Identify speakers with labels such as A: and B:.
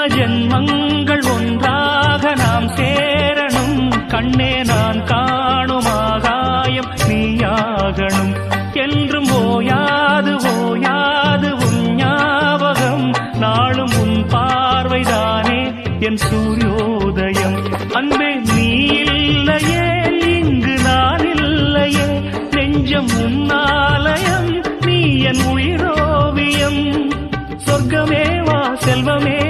A: ஜென்மங்கள் ஒன்றாக நாம் சேரணும். கண்ணே நான் காணும் ஆகாயம் நீயாகணும். என்றும் ஓயாது ஓயாது உன் ஞாபகம். நாளும் உன் பார்வைதானே என் சூரியோதயம். அன்பே நீ இல்லையே இங்கு நான் இல்லையே. நெஞ்சம் உன்னாலயம் நீ என் உயிரோவியம். சொர்க்கமே வா செல்வமே